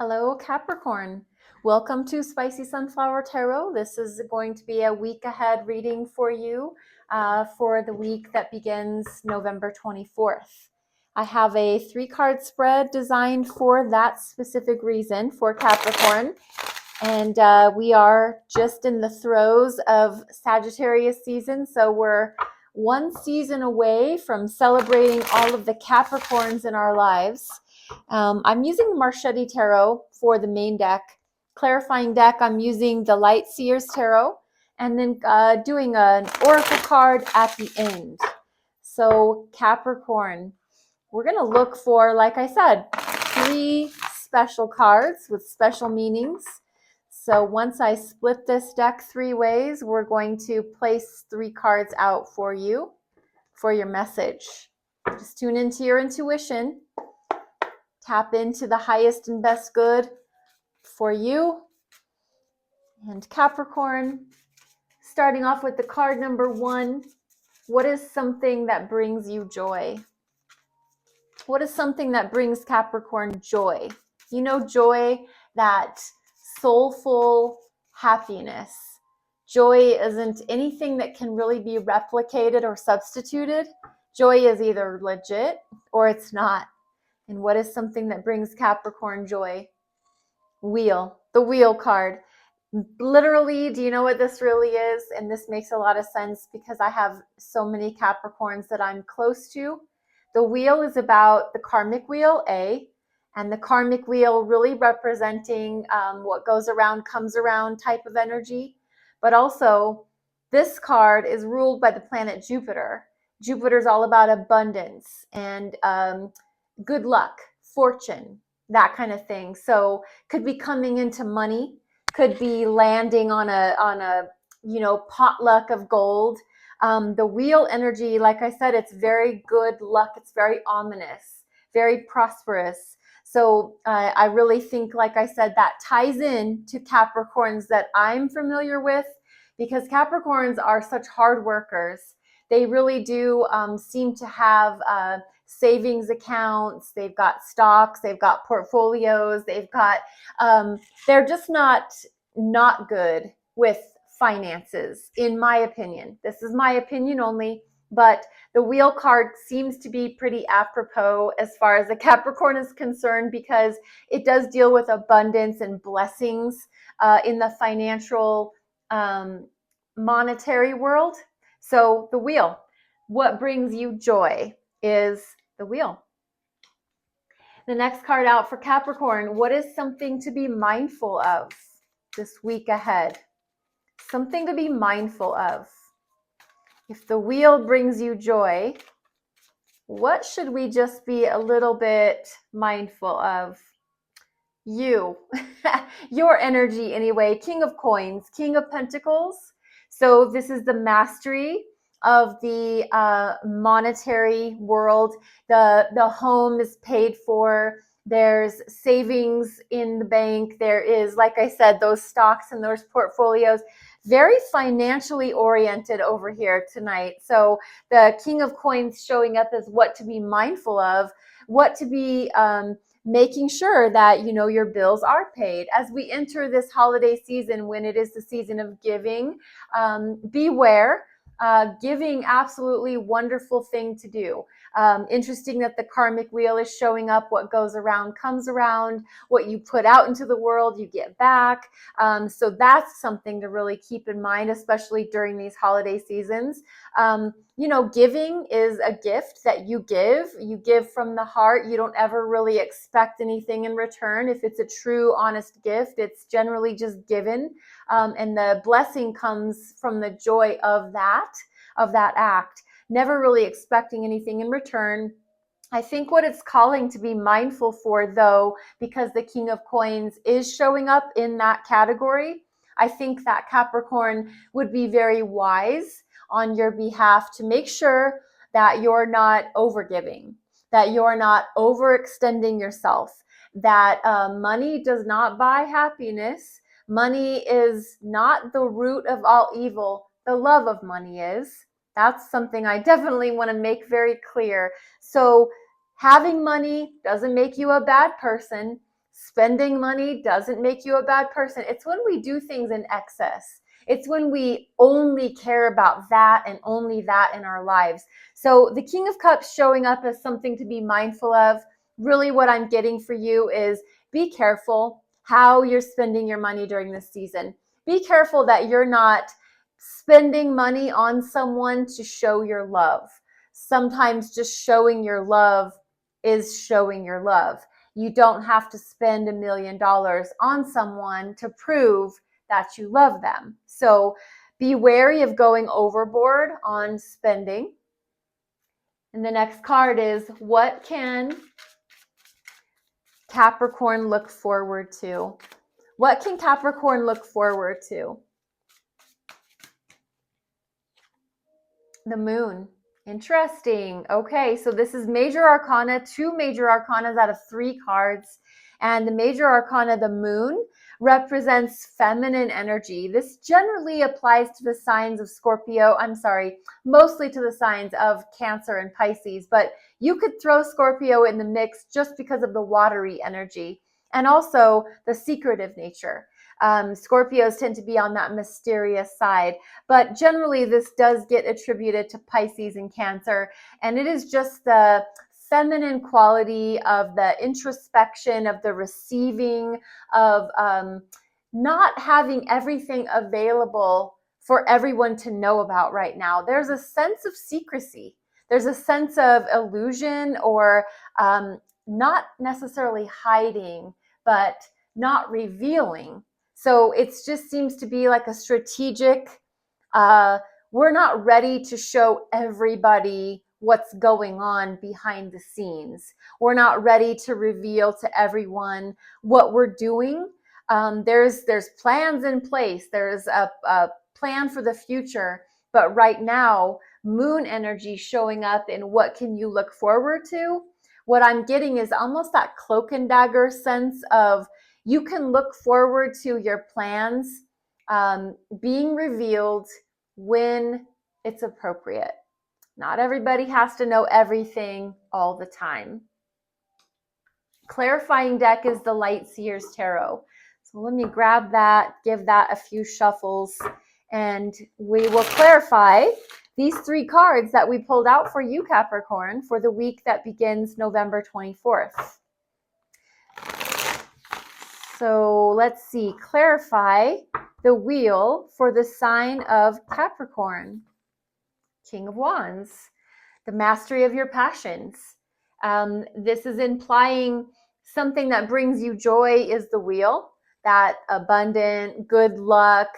Hello, Capricorn. Welcome to Spicy Sunflower Tarot. This is going to be a week ahead reading for you for the week that begins November 24th. I have a 3-card spread designed for that specific reason for Capricorn. And we are just in the throes of Sagittarius season. So we're one season away from celebrating all of the Capricorns in our lives. I'm using the Marchetti Tarot for the main deck. Clarifying deck, I'm using the Light Seers Tarot, and then doing an Oracle card at the end. So Capricorn, we're going to look for, like I said, 3 special cards with special meanings. So once I split this deck 3 ways, we're going to place 3 cards out for you for your message. Just tune into your intuition. Tap into the highest and best good for you. And Capricorn, starting off with the card number 1, what is something that brings you joy? What is something that brings Capricorn joy? You know, joy, that soulful happiness. Joy isn't anything that can really be replicated or substituted. Joy is either legit or it's not. And what is something that brings Capricorn joy? Wheel, the Wheel card. Literally, do you know what this really is? And this makes a lot of sense because I have so many Capricorns that I'm close to. The wheel is about the karmic wheel, and the karmic wheel really representing what goes around comes around type of energy. But also, this card is ruled by the planet Jupiter. Jupiter's all about abundance and good luck, fortune, that kind of thing. So could be coming into money, could be landing on a potluck of gold. The wheel energy, like I said, it's very good luck. It's very ominous, very prosperous. So I really think, like I said, that ties in to Capricorns that I'm familiar with, because Capricorns are such hard workers. They really do seem to have savings accounts. They've got stocks. They've got portfolios. They've got, they're just not good with finances, in my opinion. This is my opinion only, but the wheel card seems to be pretty apropos as far as the Capricorn is concerned, because it does deal with abundance and blessings in the financial monetary world. So the wheel, what brings you joy is the wheel. The next card out for Capricorn, what is something to be mindful of this week ahead? Something to be mindful of. If the wheel brings you joy, what should we just be a little bit mindful of? You, your energy anyway. King of Coins, King of Pentacles. So this is the mastery of the monetary world. The home is paid for. There's savings in the bank. There is, like I said, those stocks and those portfolios. Very financially oriented over here tonight. So the King of Coins showing up as what to be mindful of, what to be making sure that, you know, your bills are paid. As we enter this holiday season, when it is the season of giving, beware. Giving, absolutely wonderful thing to do. Interesting that the karmic wheel is showing up. What goes around comes around. What you put out into the world, you get back. So that's something to really keep in mind, especially during these holiday seasons. Giving is a gift that you give. You give from the heart. You don't ever really expect anything in return. If it's a true, honest gift, it's generally just given. And the blessing comes from the joy of that act. Never really expecting anything in return. I think what it's calling to be mindful for, though, because the King of Coins is showing up in that category, I think that Capricorn would be very wise on your behalf to make sure that you're not overgiving, that you're not overextending yourself, that money does not buy happiness. Money is not the root of all evil. The love of money is. That's something I definitely want to make very clear. So having money doesn't make you a bad person. Spending money doesn't make you a bad person. It's when we do things in excess. It's when we only care about that and only that in our lives. So the King of Cups showing up as something to be mindful of. Really what I'm getting for you is be careful how you're spending your money during this season. Be careful that you're not spending money on someone to show your love. Sometimes just showing your love is showing your love. You don't have to spend $1 million on someone to prove that you love them. So be wary of going overboard on spending. And the next card is, what can Capricorn look forward to? What can Capricorn look forward to? The moon. Interesting. Okay, so this is major arcana, 2 major arcanas out of 3 cards. And the major arcana, the moon, represents feminine energy. This generally applies to the signs of Scorpio. Mostly to the signs of Cancer and Pisces, but you could throw Scorpio in the mix just because of the watery energy and also the secretive nature. Scorpios tend to be on that mysterious side, but generally this does get attributed to Pisces and Cancer, and it is just the feminine quality of the introspection, of the receiving, of not having everything available for everyone to know about right now. There's a sense of secrecy. There's a sense of illusion, or not necessarily hiding, but not revealing. So it just seems to be like a strategic, we're not ready to show everybody what's going on behind the scenes. We're not ready to reveal to everyone what we're doing. There's plans in place. There's a plan for the future. But right now, moon energy showing up in what can you look forward to? What I'm getting is almost that cloak and dagger sense of, you can look forward to your plans being revealed when it's appropriate. Not everybody has to know everything all the time. Clarifying deck is the Light Seers Tarot. So let me grab that, give that a few shuffles, and we will clarify these 3 cards that we pulled out for you, Capricorn, for the week that begins November 24th. So let's see, clarify the wheel for the sign of Capricorn. King of Wands, the mastery of your passions. This is implying something that brings you joy is the wheel, that abundant, good luck,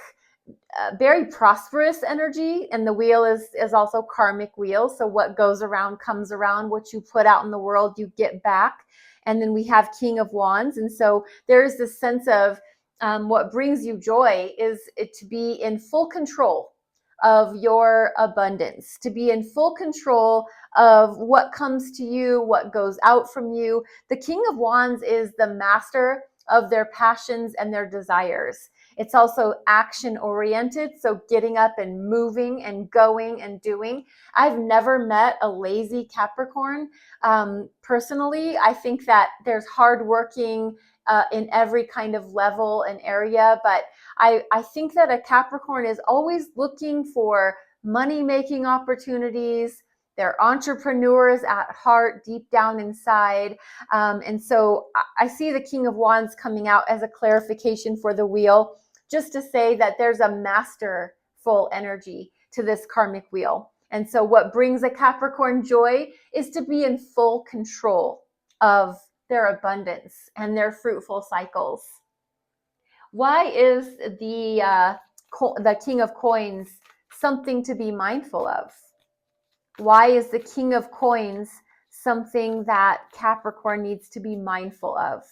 very prosperous energy. And the wheel is also karmic wheel. So what goes around comes around. What you put out in the world, you get back. And then we have King of Wands. And so there's this sense of what brings you joy is it to be in full control of your abundance, to be in full control of what comes to you, what goes out from you. The King of Wands is the master of their passions and their desires. It's also action oriented, so getting up and moving and going and doing. I've never met a lazy Capricorn. Personally, I think that there's hardworking in every kind of level and area, but I think that a Capricorn is always looking for money-making opportunities. They're entrepreneurs at heart, deep down inside. And so I see the King of Wands coming out as a clarification for the wheel, just to say that there's a masterful energy to this karmic wheel. And so what brings a Capricorn joy is to be in full control of their abundance and their fruitful cycles. Why is the King of Coins something to be mindful of? Why is the King of Coins something that Capricorn needs to be mindful of?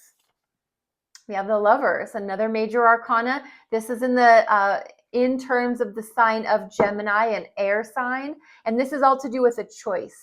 We have the Lovers, another major arcana. This is in terms of the sign of Gemini, an air sign, and this is all to do with a choice.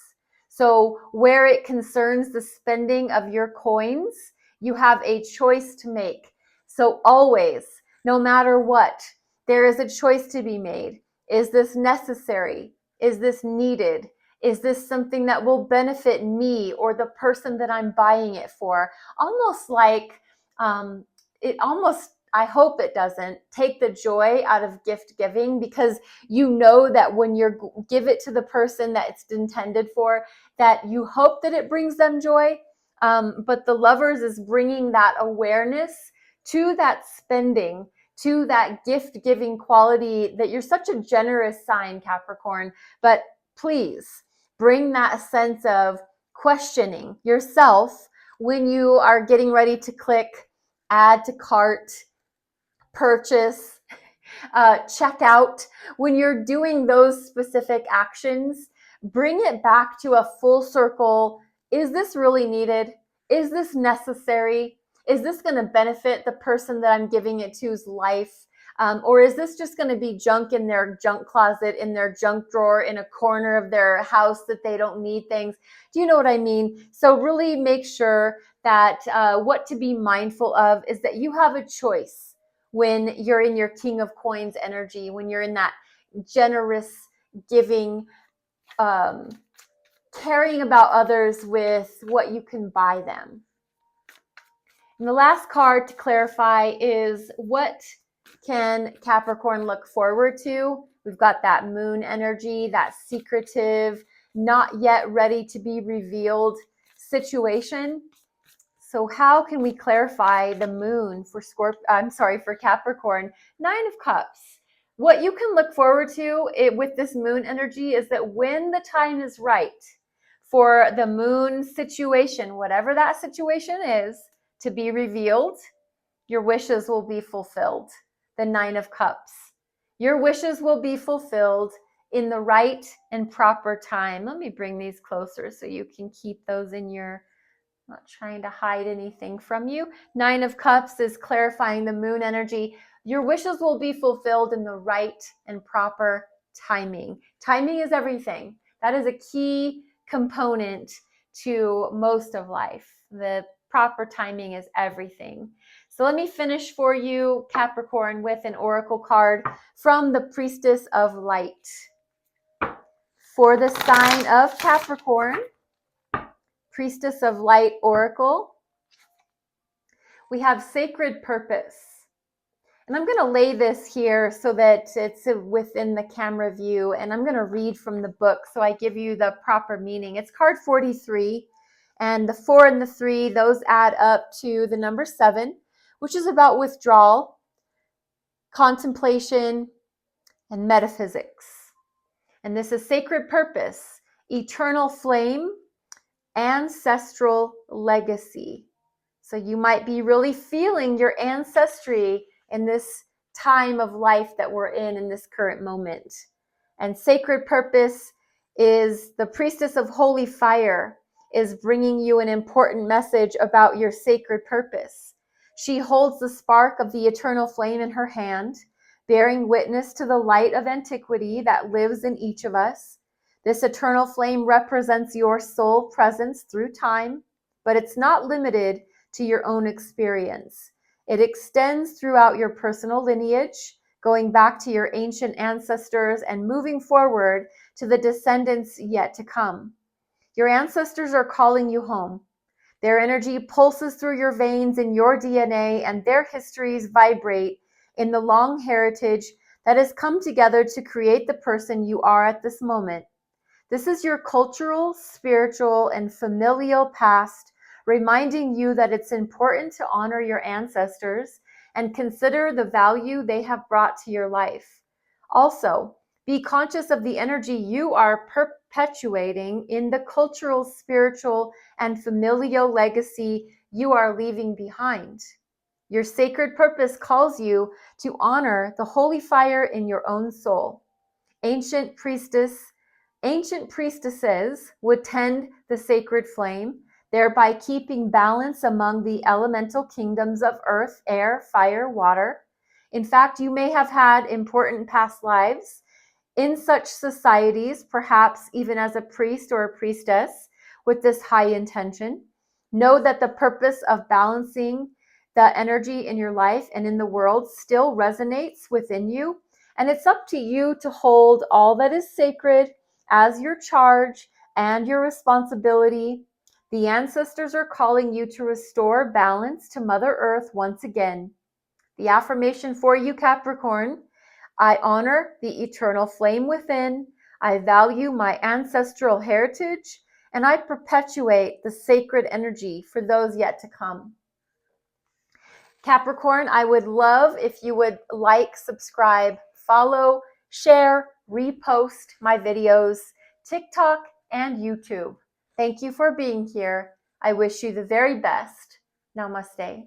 So where it concerns the spending of your coins, you have a choice to make. So always, no matter what, there is a choice to be made. Is this necessary? Is this needed? Is this something that will benefit me or the person that I'm buying it for? Almost like it almost, I hope it doesn't take the joy out of gift giving, because you know that when you give it to the person that it's intended for, that you hope that it brings them joy. But the Lovers is bringing that awareness to that spending, to that gift giving quality, that you're such a generous sign, Capricorn. But please bring that sense of questioning yourself when you are getting ready to click add to cart, purchase, check out. When you're doing those specific actions, bring it back to a full circle. Is this really needed? Is this necessary? Is this going to benefit the person that I'm giving it to's life? Or is this just going to be junk in their junk closet, in their junk drawer, in a corner of their house that they don't need things? Do you know what I mean? So really make sure that what to be mindful of is that you have a choice when you're in your King of Coins energy, when you're in that generous giving, caring about others with what you can buy them. And the last card to clarify is, what can Capricorn look forward to? We've got that Moon energy, that secretive, not yet ready to be revealed situation. So how can we clarify the Moon for Capricorn? 9 of Cups. What you can look forward to with this Moon energy is that when the time is right for the Moon situation, whatever that situation is, to be revealed, your wishes will be fulfilled. The 9 of Cups. Your wishes will be fulfilled in the right and proper time. Let me bring these closer so you can keep those in your, not trying to hide anything from you. 9 of Cups is clarifying the Moon energy. Your wishes will be fulfilled in the right and proper timing. Timing is everything. That is a key component to most of life. The proper timing is everything. So let me finish for you, Capricorn, with an oracle card from the Priestess of Light. For the sign of Capricorn, Priestess of Light Oracle, we have Sacred Purpose. And I'm going to lay this here so that it's within the camera view, and I'm going to read from the book so I give you the proper meaning. It's card 43, and the 4 and the 3, those add up to the number 7, which is about withdrawal, contemplation, and metaphysics. And this is Sacred Purpose, eternal flame, ancestral legacy. So you might be really feeling your ancestry in this time of life that we're in this current moment. And Sacred Purpose is the Priestess of Holy Fire, is bringing you an important message about your sacred purpose. She holds the spark of the eternal flame in her hand, bearing witness to the light of antiquity that lives in each of us. This eternal flame represents your soul presence through time, but it's not limited to your own experience. It extends throughout your personal lineage, going back to your ancient ancestors and moving forward to the descendants yet to come. Your ancestors are calling you home. Their energy pulses through your veins in your DNA, and their histories vibrate in the long heritage that has come together to create the person you are at this moment. This is your cultural, spiritual, and familial past, reminding you that it's important to honor your ancestors and consider the value they have brought to your life. Also, be conscious of the energy you are perpetuating in the cultural, spiritual, and familial legacy you are leaving behind. Your sacred purpose calls you to honor the holy fire in your own soul. Ancient priestesses would tend the sacred flame, thereby keeping balance among the elemental kingdoms of earth, air, fire, water. In fact, you may have had important past lives in such societies, perhaps even as a priest or a priestess with this high intention. Know that the purpose of balancing the energy in your life and in the world still resonates within you, and it's up to you to hold all that is sacred as your charge and your responsibility. The ancestors are calling you to restore balance to Mother Earth once again. The affirmation for you, Capricorn: I honor the eternal flame within. I value my ancestral heritage, and I perpetuate the sacred energy for those yet to come. Capricorn, I would love if you would like, subscribe, follow, share, repost my videos, TikTok and YouTube. Thank you for being here. I wish you the very best. Namaste.